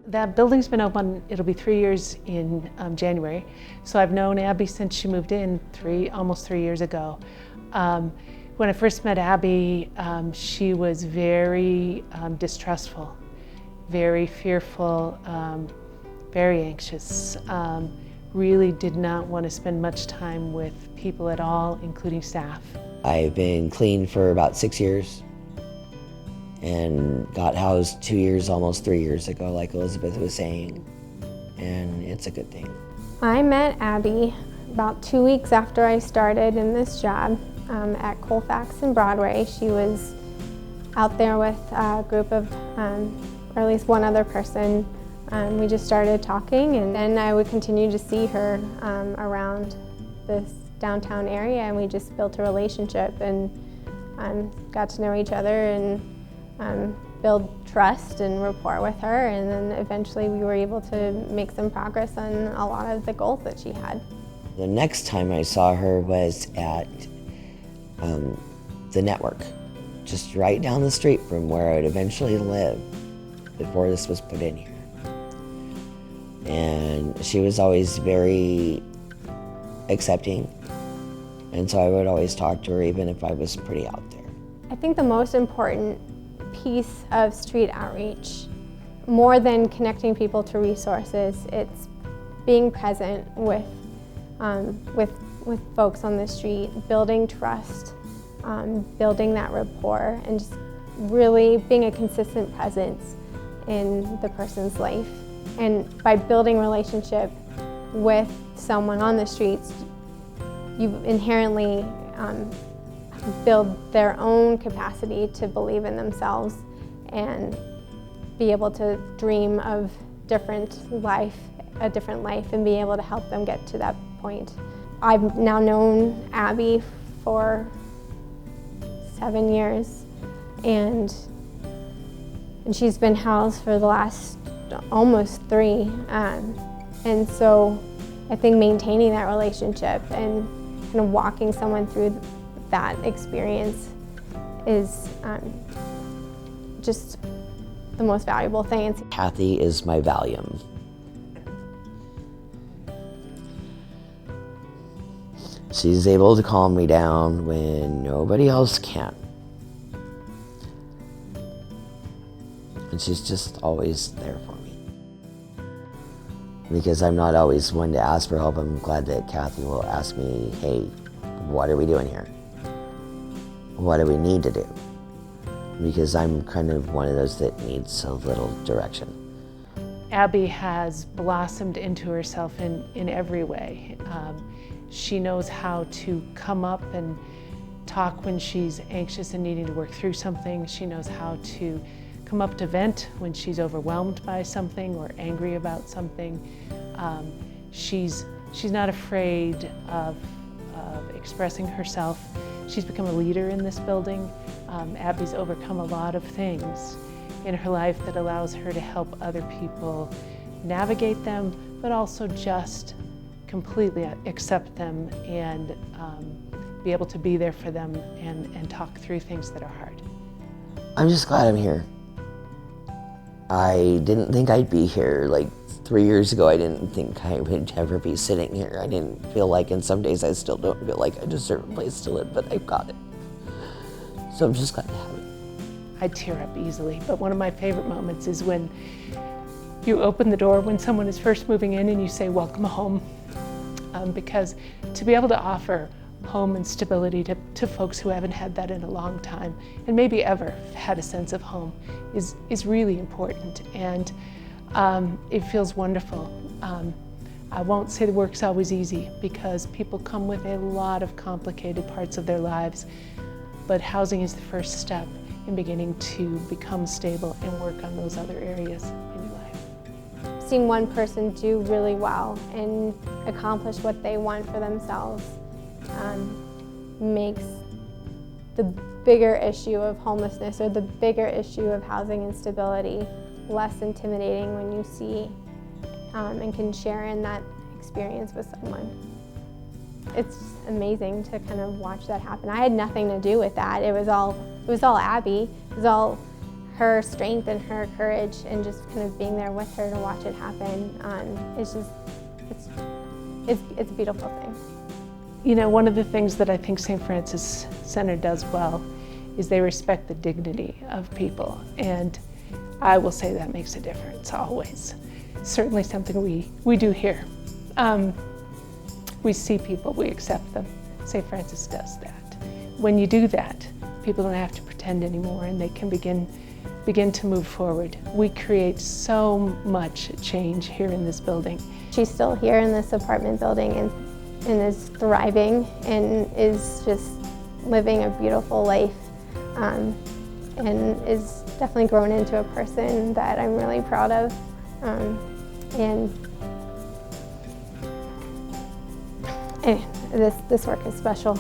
That building's been open, it'll be 3 years in January. So I've known Abby since she moved in almost 3 years ago. When I first met Abby, she was very distrustful, very fearful, very anxious. Really did not want to spend much time with people at all, including staff. I've been clean for about 6 years and got housed 2 years, almost 3 years ago, like Elizabeth was saying, and it's a good thing. I met Abby about 2 weeks after I started in this job at Colfax and Broadway. She was out there with a group of, or at least one other person. We just started talking, and then I would continue to see her around this downtown area, and we just built a relationship and got to know each other and build trust and rapport with her, and then eventually we were able to make some progress on a lot of the goals that she had. The next time I saw her was at the Network, just right down the street from where I'd eventually live before this was put in here. And she was always very accepting, and so I would always talk to her even if I was pretty out there. I think the most important piece of street outreach, more than connecting people to resources, it's being present with folks on the street, building trust, building that rapport, and just really being a consistent presence in the person's life. And by building relationship with someone on the streets, you inherently build their own capacity to believe in themselves and be able to dream of a different life, and be able to help them get to that point. I've now known Abby for 7 years, and she's been housed for the last almost 3. And so I think maintaining that relationship and kind of walking someone through that experience is just the most valuable thing. Kathy is my Valium. She's able to calm me down when nobody else can. And she's just always there for me. Because I'm not always one to ask for help, I'm glad that Kathy will ask me, hey, what are we doing here? What do we need to do? Because I'm kind of one of those that needs a little direction. Abby has blossomed into herself in every way. She knows how to come up and talk when she's anxious and needing to work through something. She knows how to come up to vent when she's overwhelmed by something or angry about something. She's not afraid of expressing herself. She's become a leader in this building. Abby's overcome a lot of things in her life that allows her to help other people navigate them, but also just completely accept them and be able to be there for them and talk through things that are hard. I'm just glad I'm here. I didn't think I'd be here. Like 3 years ago, I didn't think I would ever be sitting here. I didn't feel like, and some days I still don't feel like I deserve a place to live, but I've got it. So I'm just glad to have it. I tear up easily, but one of my favorite moments is when you open the door when someone is first moving in and you say, welcome home. Because to be able to offer home and stability to folks who haven't had that in a long time, and maybe ever had a sense of home, is really important, and it feels wonderful. I won't say the work's always easy, because people come with a lot of complicated parts of their lives, but housing is the first step in beginning to become stable and work on those other areas in your life. Seeing one person do really well and accomplish what they want for themselves makes the bigger issue of homelessness or the bigger issue of housing instability less intimidating when you see and can share in that experience with someone. It's amazing to kind of watch that happen. I had nothing to do with that. It was all Abby. It was all her strength and her courage, and just kind of being there with her to watch it happen, it's a beautiful thing. You know, one of the things that I think St. Francis Center does well is they respect the dignity of people, and I will say that makes a difference always. Certainly something we do here. We see people, we accept them. St. Francis does that. When you do that, people don't have to pretend anymore, and they can begin to move forward. We create so much change here in this building. She's still here in this apartment building and is thriving and is just living a beautiful life, and is definitely grown into a person that I'm really proud of. And this work is special.